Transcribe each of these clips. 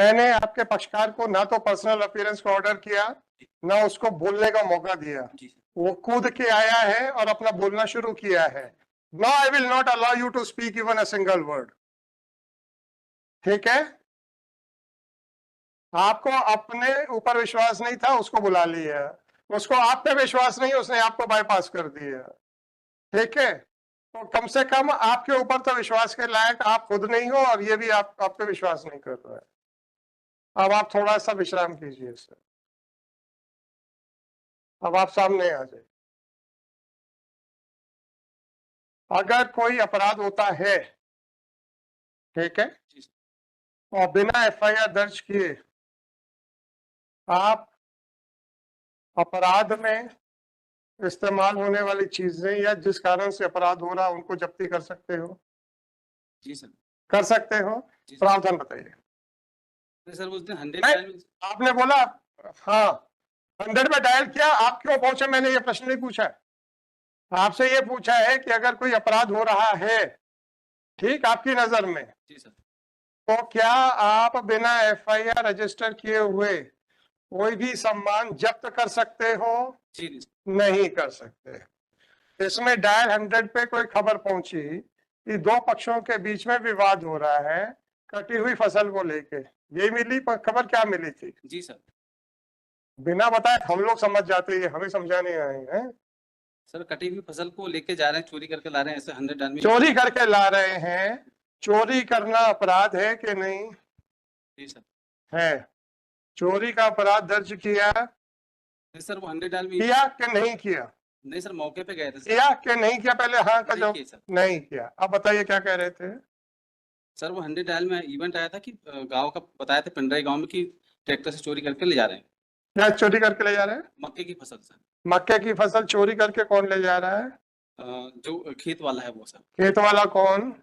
मैंने आपके पक्षकार को ना तो पर्सनल अपीयरेंस का ऑर्डर किया, ना उसको बोलने का मौका दिया। वो कूद के आया है और अपना बोलना शुरू किया है। No, I will not allow you to speak even a single word. ठीक है, आपको अपने ऊपर विश्वास नहीं था, उसको बुला लिया। उसको आप पे विश्वास नहीं, उसने आपको बाईपास कर दिया। ठीक है, तो कम से कम आपके ऊपर तो विश्वास के लायक आप खुद नहीं हो, और ये भी आप पे विश्वास नहीं कर रहा है। अब आप थोड़ा सा विश्राम कीजिए सर। अब आप सामने आ जाए। अगर कोई अपराध होता है, ठीक है, और बिना एफआईआर दर्ज किए आप अपराध में इस्तेमाल होने वाली चीजें या जिस कारण से अपराध हो रहा उनको जब्ती कर सकते हो। जी सर। कर सकते हो। प्रावधान बताइए सर। उस दिन 100 आपने बोला, हाँ 100 में डायल किया। आप क्यों पहुंचे, मैंने ये प्रश्न नहीं पूछा। आपसे ये पूछा है कि अगर कोई अपराध हो रहा है, ठीक, आपकी नजर में, जी सर, तो क्या आप बिना एफआईआर रजिस्टर किए हुए कोई भी सम्मान जब्त कर सकते हो? जी नहीं कर सकते। इसमें डायल 100 पे कोई खबर पहुंची कि दो पक्षों के बीच में विवाद हो रहा है कटी हुई फसल को लेके, ये मिली खबर? क्या मिली थी? जी सर। बिना बताए हम लोग समझ जाते हैं, हमें समझाने आए हैं। सर कटी हुई फसल को लेके जा रहे हैं, चोरी करके ला रहे हैं, ऐसे 100 आदमी चोरी करके ला रहे हैं। चोरी करना अपराध है कि नहीं? जी सर। है। चोरी का अपराध दर्ज किया सर वो 100 आदमी किया कि नहीं किया? नहीं सर, मौके पे गए थे सर। किया कि नहीं किया? पहले हाँ का जवाब। सर नहीं किया। अब बताइए क्या कह रहे थे? सर वो 100 डायल में इवेंट आया था कि गांव का बताया था, पिंडराई गांव में, कि ट्रैक्टर से चोरी करके ले जा रहे हैं। क्या चोरी करके ले जा रहे हैं? मक्के की फसल सर। मक्के की फसल चोरी करके कौन ले जा रहा है? जो खेत वाला है वो सर। खेत वाला कौन?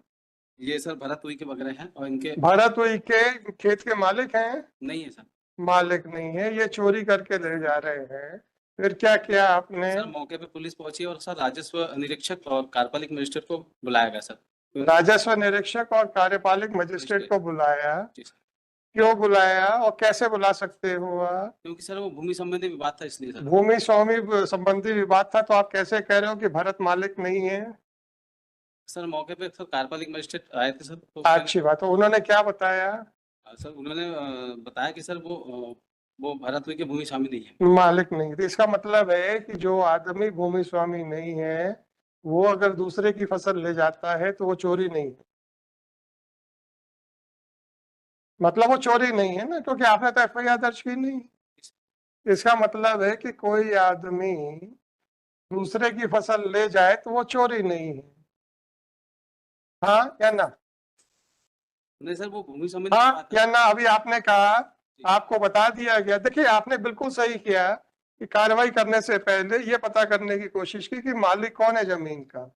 ये सर भरत हुई के वगैरह हैं, और इनके भरत हुई के खेत के मालिक हैं? नहीं है सर। मालिक नहीं है, ये चोरी करके ले जा रहे हैं। फिर क्या किया आपने? सर मौके पे पुलिस पहुंची और सर राजस्व निरीक्षक और कार्यपालिक मजिस्ट्रेट को बुलाया गया सर। राजस्व निरीक्षक और कार्यपालिक मजिस्ट्रेट को बुलाया? जी सर। क्यों बुलाया और कैसे बुला सकते हो आप? क्योंकि सर वो भूमि संबंधी विवाद था, इसलिए सर। भूमि स्वामी संबंधी विवाद था, तो आप कैसे कह रहे हो कि भरत मालिक नहीं है? सर मौके पे सर कार्यपालिक मजिस्ट्रेट आए थे सर, तो अच्छी बात है। उन्होंने क्या बताया? सर उन्होंने बताया कि सर वो भरत हुई के भूमि स्वामी नहीं है। मालिक नहीं। तो इसका मतलब है कि जो आदमी भूमि स्वामी नहीं है, वो अगर दूसरे की फसल ले जाता है तो वो चोरी नहीं है। मतलब वो चोरी नहीं है ना, क्योंकि आपने तो एफआईआर दर्ज की नहीं। इसका मतलब है कि कोई आदमी दूसरे की फसल ले जाए तो वो चोरी नहीं है। हाँ या ना? नहीं सर, वो भूमि संबंधी हाँ या ना? अभी आपने कहा, आपको बता दिया गया। देखिए आपने बिल्कुल सही किया कि कार्रवाई करने से पहले ये पता करने की कोशिश की कि मालिक कौन है जमीन का।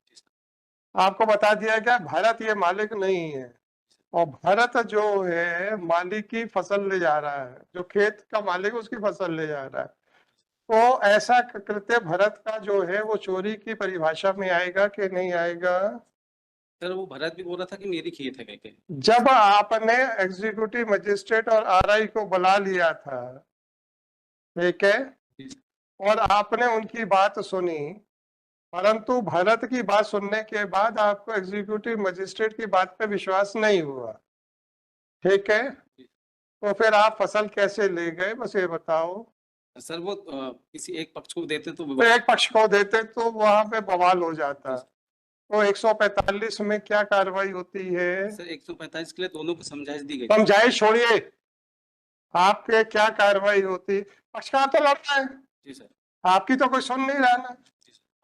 आपको बता दिया गया भरत ये मालिक नहीं है, और भरत जो है मालिक की फसल ले जा रहा है, जो खेत का मालिक है उसकी फसल ले जा रहा है। तो ऐसा कृत्य भरत का जो है वो चोरी की परिभाषा में आएगा कि नहीं आएगा? सर वो भरत भी बोल रहा था कि मेरी खेत है कहके। जब आपने एग्जीक्यूटिव मजिस्ट्रेट और आरआई को बुला लिया था, ठीक है, और आपने उनकी बात सुनी, परंतु भरत की बात सुनने के बाद आपको एग्जीक्यूटिव मजिस्ट्रेट की बात पे विश्वास नहीं हुआ, ठीक है, तो फिर आप फसल कैसे ले गए, बस ये बताओ। सर वो किसी एक पक्ष को देते तो एक पक्ष को देते तो वहां पे बवाल हो जाता। तो 145 में क्या कार्रवाई होती है? सर 145 के लिए दोनों को समझाइश दी गई। समझाइश छोड़िए, आपके क्या कार्रवाई होती? पक्षकार तो लड़ता है। जी सर। आपकी तो कोई सुन नहीं रहा ना।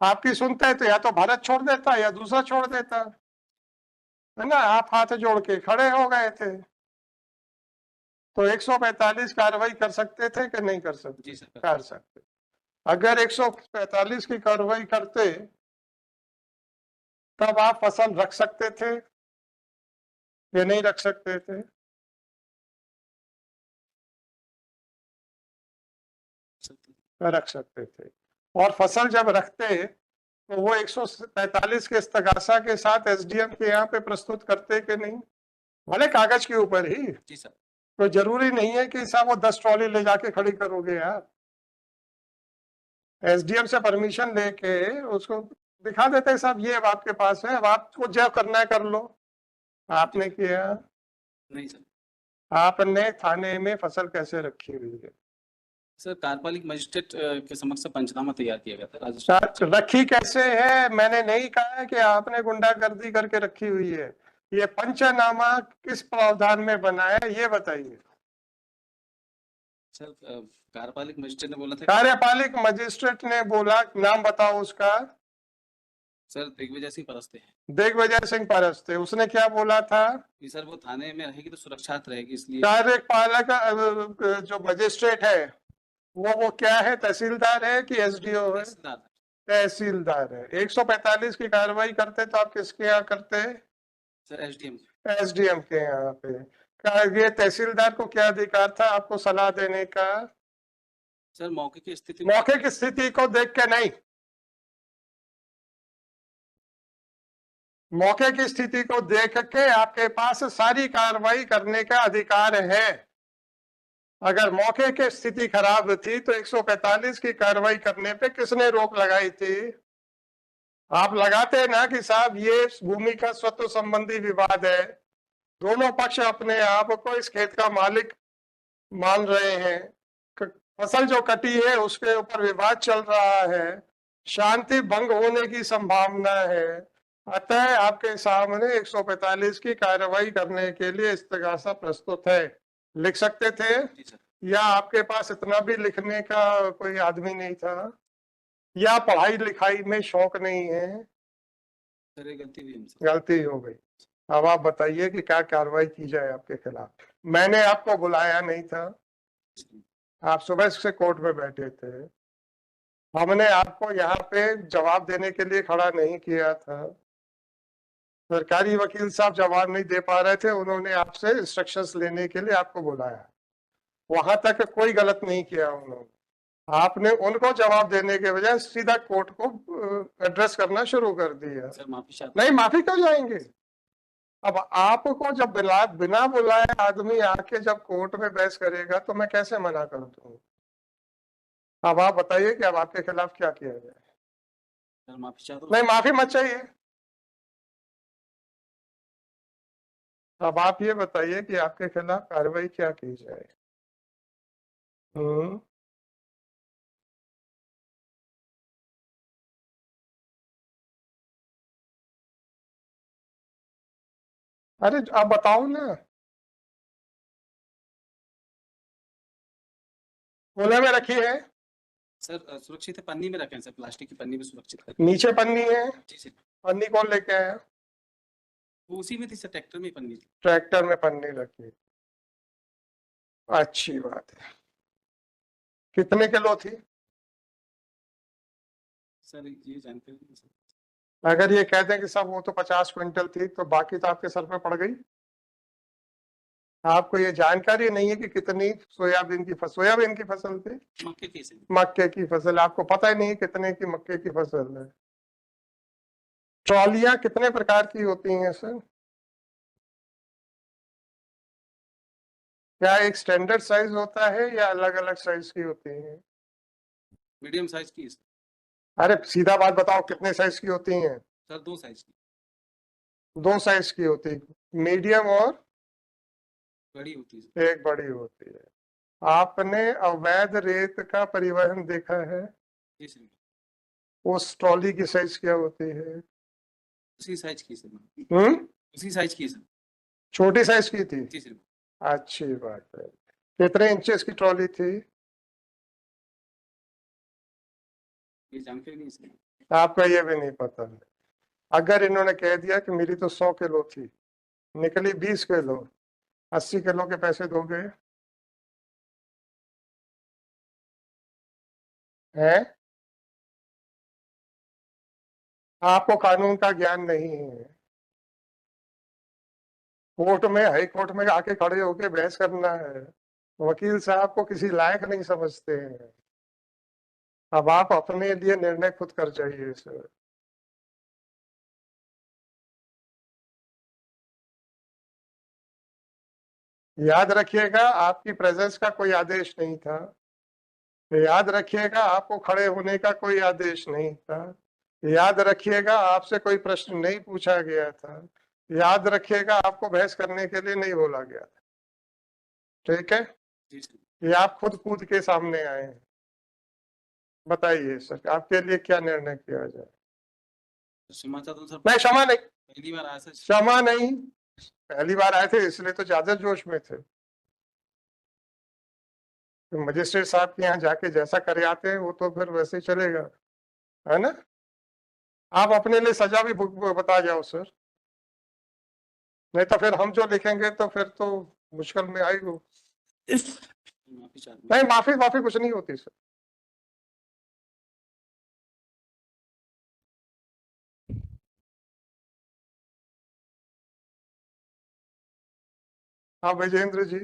आपकी सुनता है तो या तो भारत छोड़ देता या दूसरा छोड़ देता, है ना। आप हाथ जोड़ के खड़े हो गए थे। तो 145 कार्रवाई कर सकते थे कि नहीं कर सकते? जी सर। कर सकते। अगर 145 की कार्रवाई करते तब आप फसल रख सकते थे या नहीं रख सकते थे? रख सकते थे। और फसल जब रखते तो वो 145 के इस्तगासा के साथ एसडीएम के यहाँ पे प्रस्तुत करते कि नहीं? भले कागज के ऊपर ही। जी सर। तो जरूरी नहीं है कि साहब वो 10 ट्रॉली ले जाके खड़ी करोगे यार। एसडीएम से परमिशन लेके उसको दिखा देते हैं साहब, ये अब आपके पास है, अब आपको जो करना है कर लो। आपने किया? नहीं सर। आपने थाने में फसल कैसे रखी हुई है? सर कार्यपालिक मजिस्ट्रेट के समक्ष पंचनामा तैयार किया गया था राजस्थान। रखी कैसे है? मैंने नहीं कहा है कि आपने गुंडागर्दी करके रखी हुई है। ये पंचनामा किस प्रावधान में बना है ये बताइए। सर कार्यपालिक मजिस्ट्रेट ने बोला था कार्यपालिक मजिस्ट्रेट ने बोला, नाम बताओ उसका। सर दिग्विजय सिंह परस्ते हैं दिग्विजय सिंह परस्ते, उसने क्या बोला था? कि सर वो थाने में रहेगी तो सुरक्षित रहेगी, इसलिए। कार्यपालक जो मजिस्ट्रेट है वो क्या है, तहसीलदार है कि एसडीओ है? तहसीलदार था। तहसीलदार है। 145 की कार्रवाई करते तो आप किसके यहाँ करते? Sir SDM. एसडीएम के यहाँ पे। ये तहसीलदार को क्या अधिकार था आपको सलाह देने का? सर मौके की स्थिति मौके की स्थिति को देख के नहीं, मौके की स्थिति को देख के आपके पास सारी कार्रवाई करने का अधिकार है। अगर मौके की स्थिति खराब थी तो 145 की कार्रवाई करने पे किसने रोक लगाई थी? आप लगाते ना कि साहब ये भूमि का स्वत्व संबंधी विवाद है, दोनों पक्ष अपने आप को इस खेत का मालिक मान रहे हैं, फसल जो कटी है उसके ऊपर विवाद चल रहा है, शांति भंग होने की संभावना है, अतः आपके सामने 145 की कार्रवाई करने के लिए इस्तगासा प्रस्तुत है। लिख सकते थे? या आपके पास इतना भी लिखने का कोई आदमी नहीं था, या पढ़ाई लिखाई में शौक नहीं है? सर ये गलती हुई हमसे। गलती हो गई। अब आप बताइए कि क्या कार्रवाई की जाए आपके खिलाफ। मैंने आपको बुलाया नहीं था, आप सुबह से कोर्ट में बैठे थे, हमने आपको यहाँ पे जवाब देने के लिए खड़ा नहीं किया था। सरकारी वकील साहब जवाब नहीं दे पा रहे थे, उन्होंने आपसे इंस्ट्रक्शंस लेने के लिए आपको बुलाया। वहां तक कोई गलत नहीं किया उन्होंने, आपने उनको जवाब देने के बजाय सीधा कोर्ट को एड्रेस करना शुरू कर दिया। सर माफी चाहता नहीं, माफी क्यों जाएंगे? अब आपको जब बिना बुलाए आदमी आके जब कोर्ट में बहस करेगा तो मैं कैसे मना कर दूं? अब आप बताइए कि अब आपके खिलाफ क्या किया जाए। सर माफी चाहता हूँ। नहीं, माफी मत चाहिए। अब आप ये बताइए कि आपके खिलाफ कार्रवाई क्या की जाए। हम्म अरे आप बताओ ना। कोने में रखी है? सर सुरक्षित है, पन्नी में रखें सर, प्लास्टिक की पन्नी में सुरक्षित रखें। नीचे पन्नी है? जी सर। पन्नी कौन लेके आया? वो उसी में थी सर, ट्रैक्टर में ही पन्नी थी। ट्रैक्टर में पन्नी रखी, अच्छी बात है। कितने किलो थी? सर ये जानते हैं सर। अगर ये कहते हैं कि साहब वो तो 50 क्विंटल थी तो बाकी तो आपके सर पे पड़ गई। आपको ये जानकारी नहीं है कि कितनी सोयाबीन की फसल थी? मक्के की सर। मक्के की फसल, आपको पता ही नहीं है कितने की मक्के की फसल है। ट्रॉलियां कितने प्रकार की होती हैं सर? क्या एक स्टैंडर्ड साइज होता है या अलग अलग साइज की होती है? मीडियम साइज की है सर। अरे सीधा बात बताओ, कितने साइज की होती हैं? सर 2 साइज की। 2 साइज की होती है, मीडियम और बड़ी होती है सर। एक बड़ी होती है। आपने अवैध रेत का परिवहन देखा है? जी सर। उस ट्रॉली की साइज क्या होती है? उसी साइज की सर। हम्म उसी साइज की सर। छोटी साइज की थी? जी सर। अच्छी बात है। कितने इंचेस की ट्रॉली थी? ये जानते नहीं सर। आपका ये भी नहीं पता है? अगर इन्होंने कह दिया कि मेरी तो 100 किलो थी, निकली 20 किलो, 80 किलो के पैसे दोगे? हैं? आपको कानून का ज्ञान नहीं है। कोर्ट में, हाई कोर्ट में आके खड़े होके बहस करना है, वकील साहब को किसी लायक नहीं समझते हैं। अब आप अपने लिए निर्णय खुद कर जाइए सर। याद रखिएगा आपकी प्रेजेंस का कोई आदेश नहीं था। याद रखिएगा आपको खड़े होने का कोई आदेश नहीं था। याद रखिएगा आपसे कोई प्रश्न नहीं पूछा गया था। याद रखिएगा आपको बहस करने के लिए नहीं बोला गया था। ठीक है, जी सर। ये आप खुद कूद के सामने आए हैं। बताइए सर, आपके लिए क्या निर्णय किया जाए? क्षमा चाहता हूँ सर, नहीं, क्षमा नहीं, पहली बार आया सर। क्षमा नहीं। पहली बार आए थे इसलिए तो ज्यादा जोश में थे। तो मजिस्ट्रेट साहब के यहाँ जाके जैसा करे आते हैं वो तो फिर वैसे ही चलेगा, है ना? आप अपने लिए सजा भी बता जाओ सर, नहीं तो फिर हम जो लिखेंगे तो फिर तो मुश्किल में आएगी। माफी चाहता हूँ। नहीं, माफी माफी कुछ नहीं होती सर। हाँ विजेंद्र जी,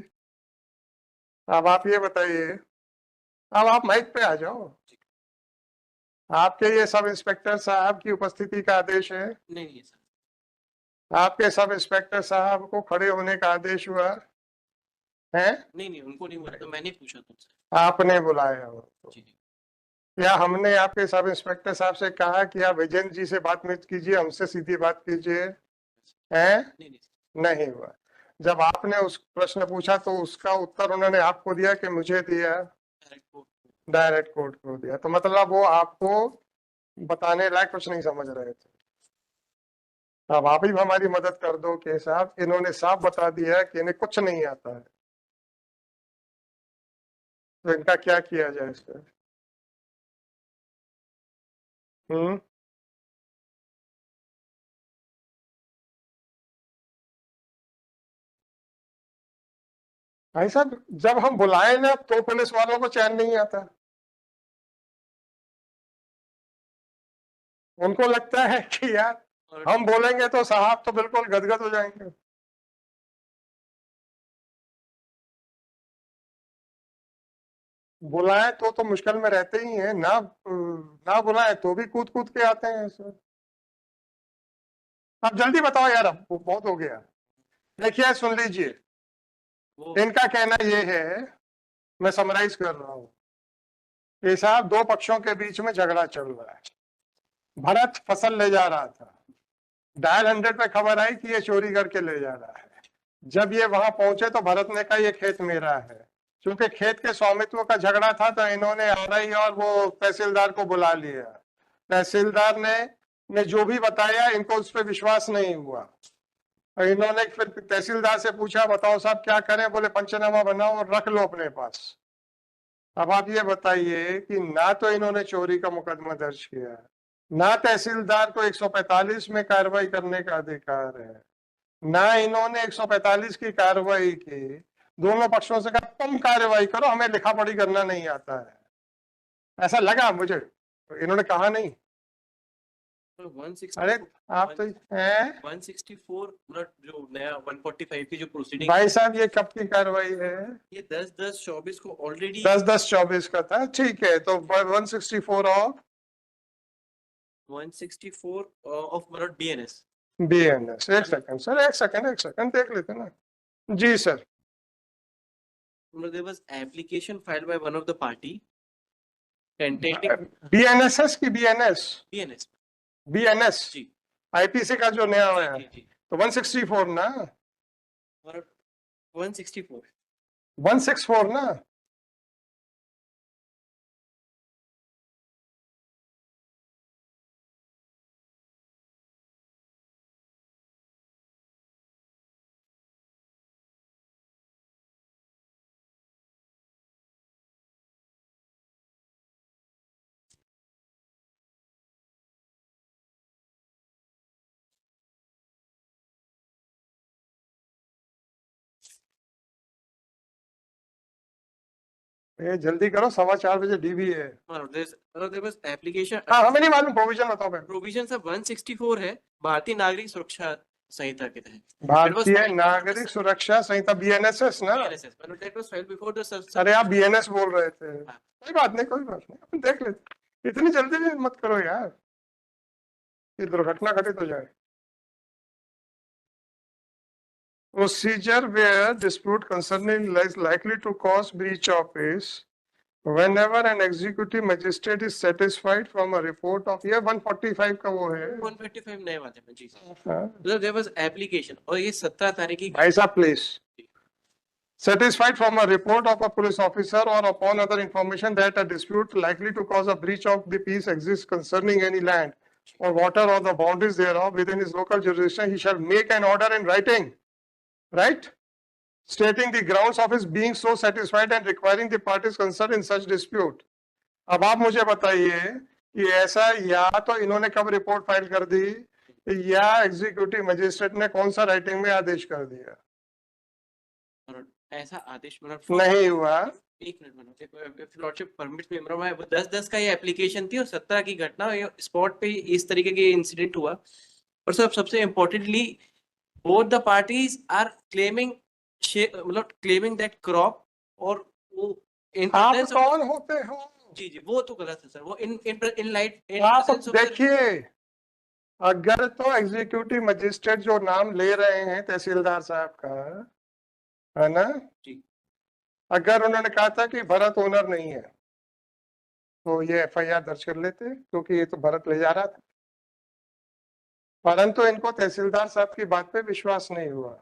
अब आप ये बताइए, अब आप माइक पे आ जाओ। आपके ये सब इंस्पेक्टर साहब की उपस्थिति का आदेश है? नहीं सर। आपके सब इंस्पेक्टर साहब को खड़े होने का आदेश हुआ है? नहीं उनको नहीं बोला, तो मैंने पूछा तुमसे। आपने बुलाया हो तो। जी। या हमने आपके सब इंस्पेक्टर साहब से कहा कि आप विजेंद्र जी से बात मत कीजिए, हमसे सीधी बात कीजिए? हैं? नहीं नहीं हुआ। जब आपने उस प्रश्न पूछा तो उसका उत्तर उन्होंने आपको दिया कि मुझे दिया? डायरेक्ट कोर्ट को दिया। तो मतलब वो आपको बताने लायक कुछ नहीं समझ रहे थे। अब आप ही हमारी मदद कर दो कि साहब इन्होंने साफ बता दिया है कि इन्हें कुछ नहीं आता है, तो इनका क्या किया जाए सर? भाई साहब जब हम बुलाए ना तो पुलिस वालों को चैन नहीं आता। उनको लगता है कि यार हम बोलेंगे तो साहब तो बिल्कुल गदगद हो जाएंगे। बुलाए तो मुश्किल में रहते ही हैं ना, ना बुलाए तो भी कूद कूद के आते हैं सर। अब जल्दी बताओ यार, अब बहुत हो गया। देखिए सुन लीजिए, इनका कहना ये है, मैं समराइज कर रहा हूँ कि साहब दो पक्षों के बीच में झगड़ा चल रहा है। भरत फसल ले जा रहा था, डायल 100 पे खबर आई कि ये चोरी करके ले जा रहा है। जब ये वहां पहुंचे तो भरत ने कहा ये खेत मेरा है। क्योंकि खेत के स्वामित्व का झगड़ा था तो इन्होंने आरआई और वो तहसीलदार को बुला लिया। तहसीलदार ने जो भी बताया इनको उस पर विश्वास नहीं हुआ। और इन्होंने फिर तहसीलदार से पूछा बताओ साहब क्या करें? बोले पंचनामा बनाओ और रख लो अपने पास। अब आप ये बताइए कि ना तो इन्होंने चोरी का मुकदमा दर्ज किया, ना तहसीलदार को 145 में कार्रवाई करने का अधिकार है, ना इन्होंने 145 की कार्रवाई की। दोनों पक्षों से कहा तुम कार्रवाई करो, हमें लिखा पढ़ी करना नहीं आता है। ऐसा लगा मुझे, इन्होंने कहा नहीं। अरे आप तो 164 मतलब जो नया 145 की जो प्रोसीडिंग भाई साहब ये कब की कार्रवाई है? ये 10/10/24 को ऑलरेडी 10/10/24 का था, ठीक है। तो 164 ऑफ 164 ऑफ मतलब बीएनएस। बीएनएस। एक सेकंड सर, एक सेकंड देख लेते ना। जी sir. There was application filed by one of the party contending BNSS की बीएनएस BNS बीएनएस जी आईपीसी का जो नया जी है जी तो 164 ना, और 164 164 ना। ये जल्दी करो, 4:15 बजे डीबी है। there was application हाँ हमें नहीं मालूम, प्रोविजन बताओ मैं। प्रोविजन सब 164 है भारतीय नागरिक सुरक्षा संहिता के तहत। भारतीय नागरिक सुरक्षा संहिता बीएनएसएस ना। that was filed before the अरे आप बीएनएस बोल रहे थे, कोई बात नहीं कोई बात नहीं, अपन देख लेते। इतनी जल्दी भी मत करो यार, ये दुर्घटना घटित हो जाए। Procedure where dispute concerning is likely to cause breach of peace whenever an executive magistrate is satisfied from a report of ये 145 का वो है 155 नए वाले में जी हाँ। मतलब देयर वाज एप्लीकेशन और ये 17 तारीख की भाई साहब please satisfied from a report of a police officer or upon other information that a dispute likely to cause a breach of the peace exists concerning any land or water or the boundaries thereof within his local jurisdiction, he shall make an order in writing, right? Stating the grounds of his being so satisfied and requiring the parties concerned in such dispute. अब आप मुझे बताइए कि ऐसा या तो इन्होंने कब रिपोर्ट फाइल कर दी या एग्जीक्यूटिव मजिस्ट्रेट ने कौन सा राइटिंग में आदेश कर दिया? और ऐसा आदेश मतलब नहीं हुआ। एक मिनट लॉर्डशिप परमिट में वो 10-10 का ये एप्लीकेशन थी और 17 की घटना ये स्पॉट पे इस तरीके के इंसिडेंट हुआ और सबसे importantly both the parties are claiming मतलब क्लेमिंग दैट क्रॉप और वो आप कौन होते हो? जी जी वो तो गलत है सर वो इन लाइट आप देखिए अगर तो एग्जीक्यूटिव मजिस्ट्रेट जो नाम ले रहे हैं तहसीलदार साहब का है ना जी अगर उन्होंने कहा था कि भरत ओनर नहीं है तो ये एफआईआर दर्ज कर लेते क्योंकि ये तो भरत ले जा रहा था परंतु इनको तहसीलदार साहब की बात पे विश्वास नहीं हुआ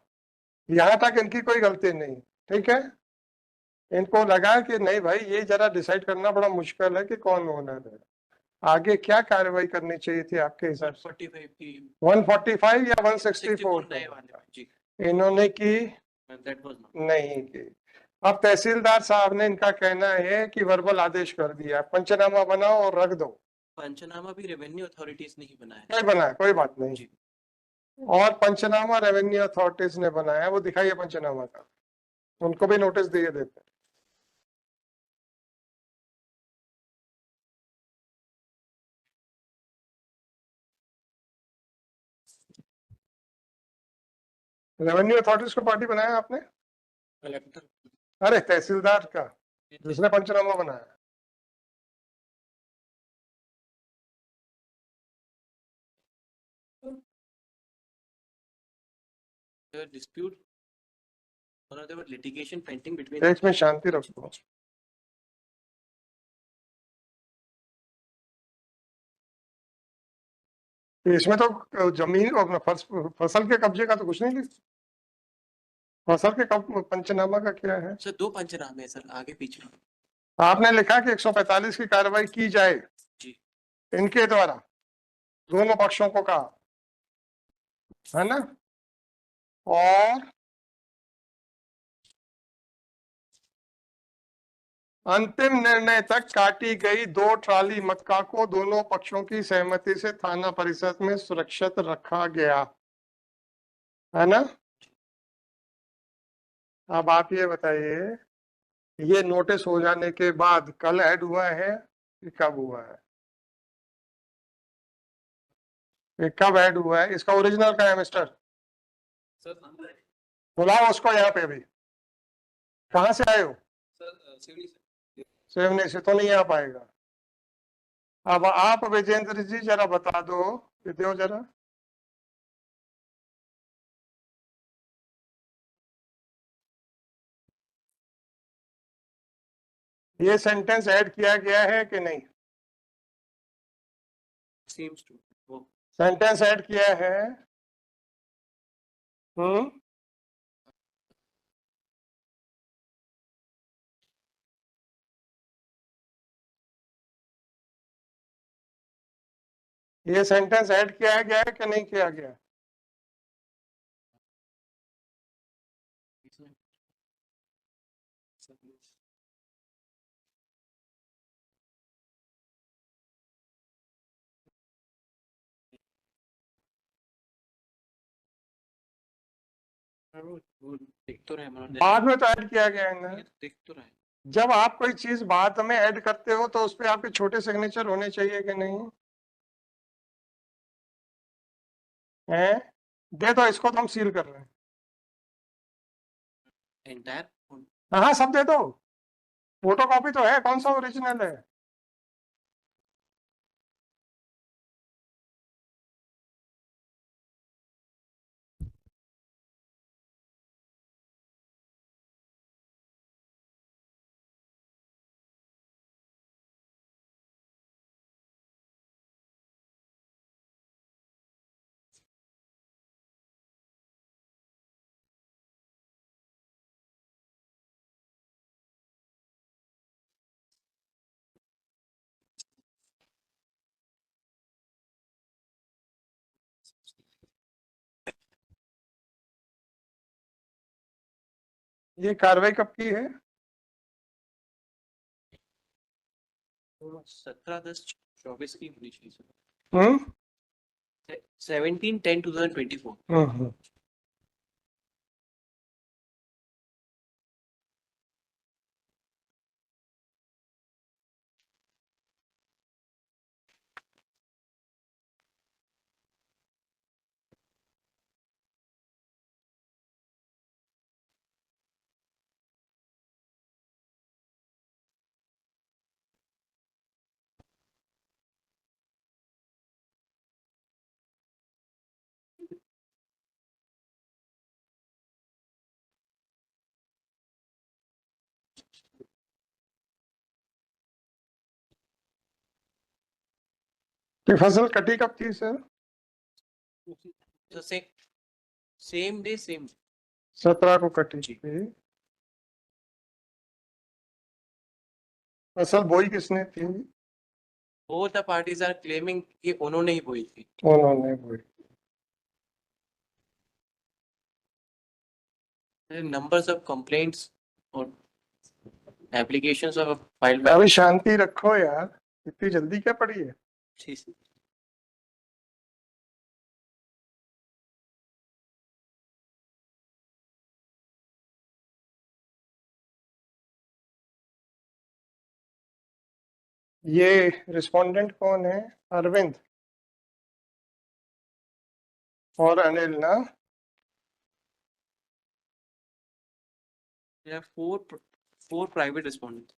यहाँ तक इनकी कोई गलती नहीं ठीक है इनको लगा कि नहीं भाई ये जरा डिसाइड करना बड़ा मुश्किल है कि कौन ओनर है आगे क्या कार्रवाई करनी चाहिए थी आपके हिसाब से 145 या 164 इन्होंने की नहीं की अब तहसीलदार साहब ने इनका कहना है कि वर्बल आदेश कर दिया पंचनामा बनाओ और रख दो पंचनामा भी रेवेन्यू अथॉरिटीज ने ही बनाया नहीं बनाया कोई बात नहीं और पंचनामा रेवेन्यू अथॉरिटीज ने बनाया वो दिखाइए पंचनामा का उनको भी नोटिस दिए देते रेवेन्यू अथॉरिटीज को पार्टी बनाया आपने अरे तहसीलदार का जिसने पंचनामा बनाया dispute or there were litigation pending between देश में शांति रखो इसमें तो जमीन और फसल के कब्जे का तो कुछ नहीं लिखा फसल के पंचनामा का क्या है सर 2 पंचनामे है सर आगे पीछे आपने लिखा कि 145 की कार्रवाई की जाए जी इनके द्वारा दोनों पक्षों को कहा है ना और अंतिम निर्णय तक काटी गई 2 ट्राली मक्का को दोनों पक्षों की सहमति से थाना परिषद में सुरक्षित रखा गया है ना अब आप ये बताइए ये नोटिस हो जाने के बाद कल ऐड हुआ है कि कब हुआ है ये कब ऐड हुआ है इसका ओरिजिनल का है मिस्टर बुलाओ उसको यहाँ पे भी कहाँ से आए हो सेवने से तो नहीं आ पाएगा अब आप विजेंद्र जी जरा बता दो दो जरा ये सेंटेंस ऐड किया गया है कि नहीं seems to वो सेंटेंस ऐड किया है ये सेंटेंस ऐड किया गया है कि नहीं किया गया दिख तो रहा है बाद में तो ऐड किया गया है ना दिख तो रहा है जब आप कोई चीज बाद में ऐड करते हो तो उसपे आपके छोटे सिग्नेचर होने चाहिए कि नहीं हैं दे दो इसको तो हम सील कर रहे हैं एंटायर हाँ सब दे दो फोटो कॉपी तो है कौन सा ओरिजिनल है ये कार्रवाई कब की है? 17/10/24 की होनी चाहिए सर। हम्म 17/10/2024। हम्म। तो फसल कटी कब थी सर? तो सेम डे सेम 17 को कटी जी। थी। फसल बोई किसने थी? both the parties are claiming कि उन्होंने ही बोई थी। उन्होंने बोई। numbers of complaints और applications of filed by अभी शांति रखो यार, इतनी जल्दी क्या पड़ी है? ये रिस्पोंडेंट कौन है? अरविंद और अनिल ना? there are four private respondents।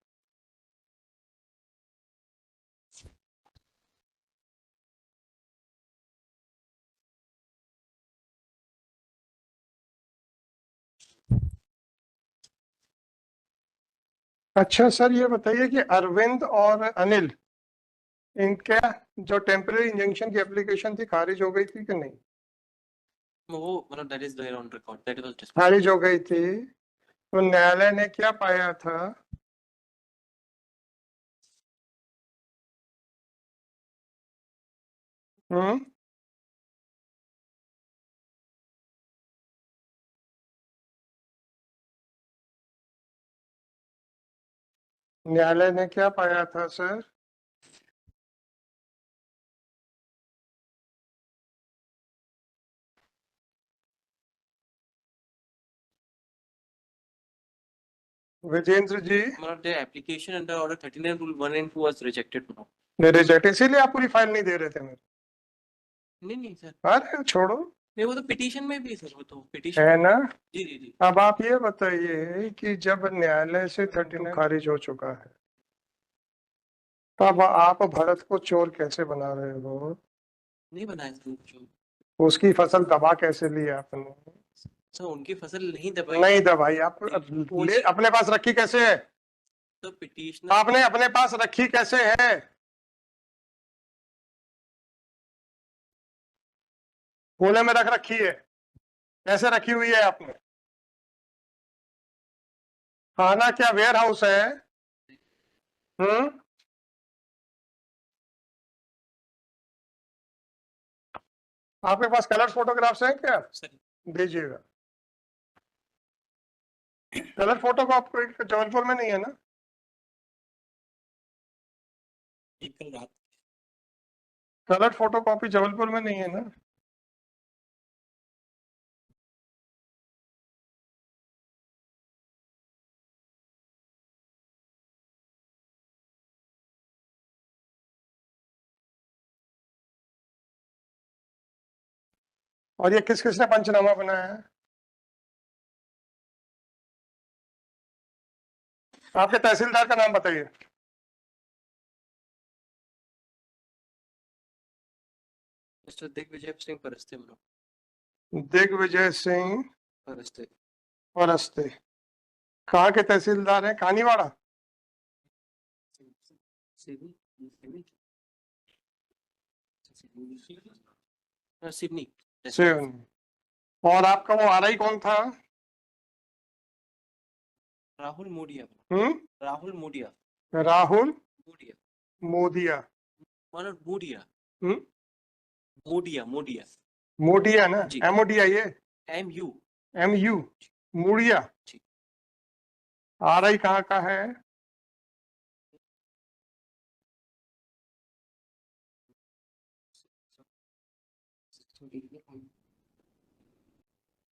अच्छा सर, ये बताइए कि अरविंद और अनिल, इनका जो टेम्पररी इंजंक्शन की एप्लीकेशन थी खारिज हो गई थी कि नहीं? वो मतलब that is there on record, that was discussed। खारिज हो गई थी, तो न्यायालय ने क्या पाया था? हम्म न्यायालय ने क्या पाया था सर? विजेंद्र जी, मतलब their application under order 39 rule 1 and 2 was rejected now। Reject, इसीलिए आप पूरी फाइल नहीं दे रहे थे मेरे? नहीं सर, अरे छोड़ो, नहीं वो तो पिटीशन में भी है सर, वो तो है पिटीशन। ना? जी जी जी। अब आप ये बताइए कि जब न्यायालय से 39 खारिज हो चुका है, तब आप भरत को चोर कैसे बना रहे हो? नहीं बनाया सर जो उसकी फसल दबा कैसे ली आपने? सर उनकी फसल नहीं दबाई नहीं दबाई, आप पूरी- अपने पास रखी कैसे है? तो पिटीशनर आपने अपने पास रखी कैसे है? कोने में रख रखी है? कैसे रखी हुई है आपने? खाना क्या वेयर हाउस है? हम्म आपके पास कलर फोटोग्राफ्स हैं क्या? सर दीजिएगा। कलर फोटो को आपको जबलपुर में नहीं है ना? कल रात कलर फोटो कॉपी जबलपुर में नहीं है ना? और ये किस किसने पंचनामा बनाया है? आपके तहसीलदार का नाम बताइए। मिस्टर दिग्विजय सिंह परस्ते बनो दिग्विजय सिंह परस्ते। परस्ते कहाँ के तहसीलदार हैं? कानीवाड़ा? सिडनी। सिवनी। और आपका वो आरआई कौन था? राहुल मोडिया। राहुल मोडिया मोदिया। मतलब मोडिया हम्म मोडिया मोडिया ना? जी। एमओडिया, ये MU MU, मूडिया। जी। RI कहाँ का है?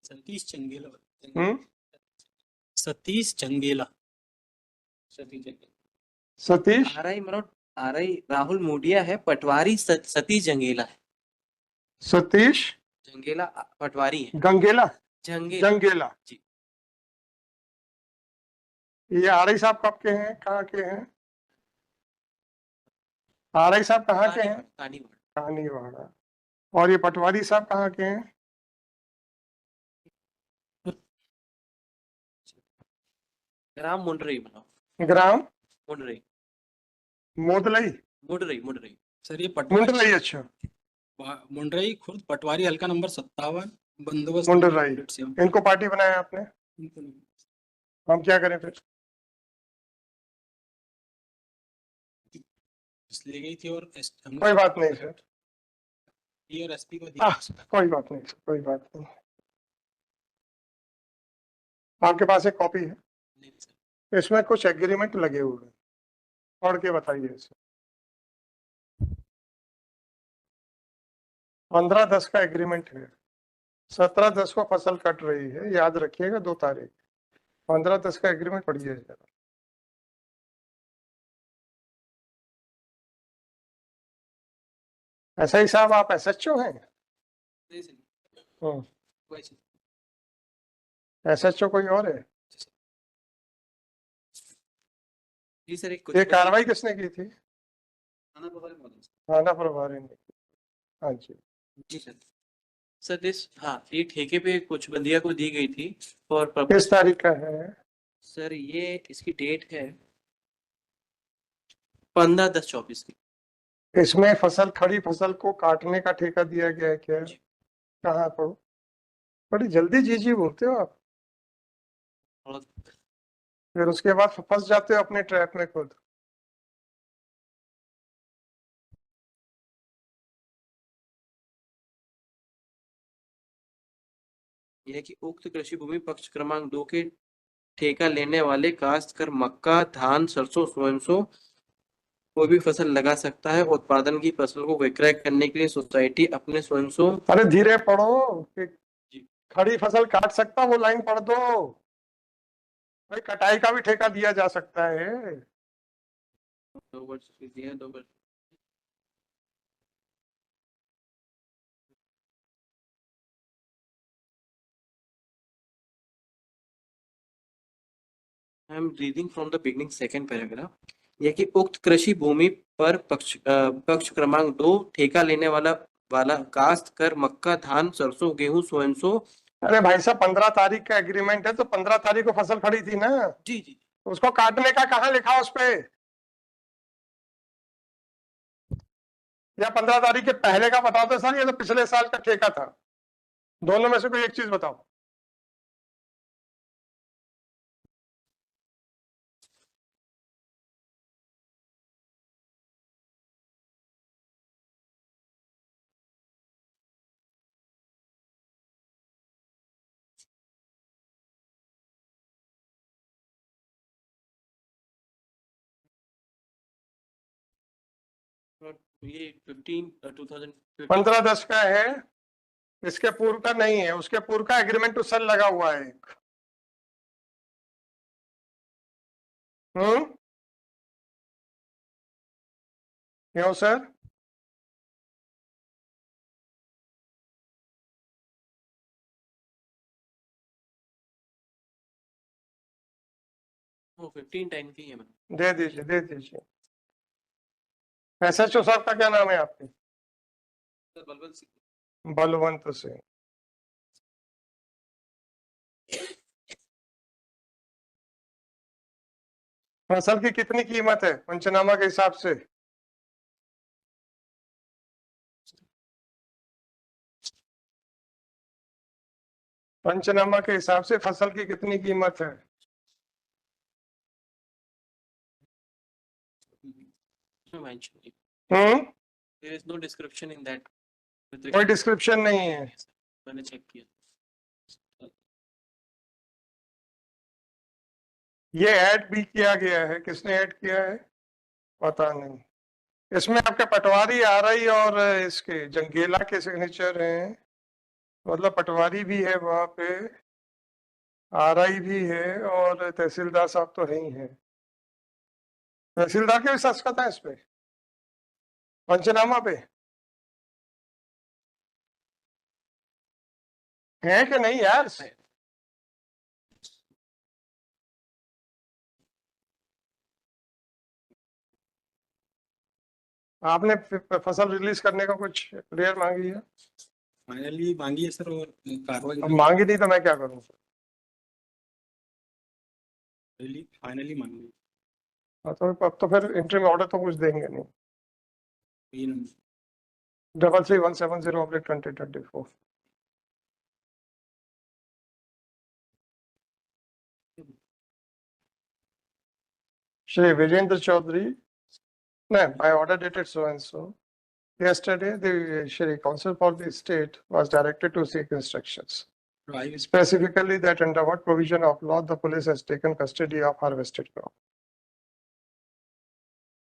सतीश चंगेला। हम्म, सतीश चंगेला। सतीश RI मनोज RI राहुल मोडिया है, पटवारी सतीश जंगेला है। सतीश जंगेला पटवारी है। गंगेला जंगेला जंगेला। जी। ये RI साहब कब के हैं, कहाँ के हैं? RI साहब कहाँ के हैं? कानीवाड़ा। कानीवाड़ा। और ये पटवारी साहब कहाँ के हैं? ग्राम मुंडरई मनोज। ग्राम मुंडरई मोदलई मुंडरई मुंडरई। सर ये पटवारी मुंडरई। अच्छा, मुंडरई खुर्द पटवारी हल्का नंबर 57 बंदोबस्त मुंडरई। से हम- इनको पार्टी बनाया आपने, हम क्या करें फिर? ले गई थी और हमने कोई बात नहीं सर, और एसपी को दिया। कोई बात नहीं सर, कोई बात नहीं। आपके पास एक कॉपी है, नहीं सर। इसमें कुछ एग्रीमेंट लगे हुए हैं, पढ़ के बताइए इसे। 15/10 का एग्रीमेंट है। 17/10 को फसल कट रही है, याद रखिएगा 2 तारीख। 15/10 का एग्रीमेंट पढ़िए जरा। ऐसा ही साहब, आप SHO हैं? नहीं सर, हम्म, कोई सर। SHO कोई और है? जी सर, एक ये कार्रवाई किसने की थी? थाना प्रभारी महोदय सर। थाना प्रभारी ने की। हाँ जी। जी सर। सर हाँ, ये ठेके पे कुछ बंदिया को दी गई थी और किस तारीख का है? सर ये इसकी डेट है 15/10/24 की। इसमें फसल, खड़ी फसल को काटने का ठेका दिया गया है क्या? कहाँ पढ़ो, बड़ी जल्दी जी जी बोलते हो आप, और फिर उसके बाद फंस जाते हो अपने ट्रैप में खुद। यह कि उक्त कृषि भूमि पक्ष क्रमांक 2 के ठेका लेने वाले काश्तकार मक्का, धान, सरसों, सोयाबीन कोई भी फसल लगा सकता है। उत्पादन की फसल को विक्रय करने के लिए सोसाइटी अपने सोयाबीन अरे धीरे पढ़ो कि खड़ी फसल काट सकता, वो लाइन पढ़ दो भाई। कटाई का भी ठेका दिया जा सकता है। 2 वर्ष की दिया 2 वर्ष। I am reading from the beginning second paragraph. यह कि उक्त कृषि भूमि पर पक्ष क्रमांक 2 ठेका लेने वाला काश्त कर मक्का, धान, सरसों, गेहूं, सोयाबीन। अरे भाई साहब, 15 तारीख का एग्रीमेंट है, तो 15 तारीख को फसल खड़ी थी ना, जी जी। उसको काटने का कहाँ लिखा उस पे? या 15 तारीख के पहले का बताओ तो सर, ये तो पिछले साल का ठेका था। दोनों में से कोई एक चीज बताओ। ये 2015 15/10 का है, इसके पूर्व का नहीं है, उसके पूर्व का एग्रीमेंट उस साल लगा हुआ है एक। क्यों सर? वो 15 टाइम की है मैम। दे दीजिए, दे दीजिए। SHO साहब का क्या नाम है आपके? सर बलवंत सिंह। बलवंत सिंह। फसल की कितनी कीमत है पंचनामा के हिसाब से? पंचनामा के हिसाब से फसल की कितनी कीमत है? There is no description in that. कोई डिस्क्रिप्शन नहीं है। मैंने चेक किया। ये ऐड भी किया गया है, किसने ऐड किया है पता नहीं। इसमें आपके पटवारी आरआई और इसके जंगेला के सिग्नेचर हैं, मतलब पटवारी भी है वहां पे, आरआई भी है और तहसीलदार साहब तो है ही है। तहसीलदार के भी दस्तखत है इस पे पंचनामा पे, है कि नहीं यार? आपने फसल रिलीज करने का कुछ क्लियर मांगी है? फाइनली मांगी है सर, और कार्रवाई अब मांगी नहीं तो मैं क्या करूं? फाइनली मांगी है। हाँ, तो अब तो फिर इंटरिम ऑर्डर तो कुछ देंगे नहीं। ये number 33170/2024। Shri Vijendra Chaudhary, no, by order dated so and so. Yesterday, the Shri Council for the State was directed to seek instructions. Drive Specifically that under what provision of law the police has taken custody of harvested crop.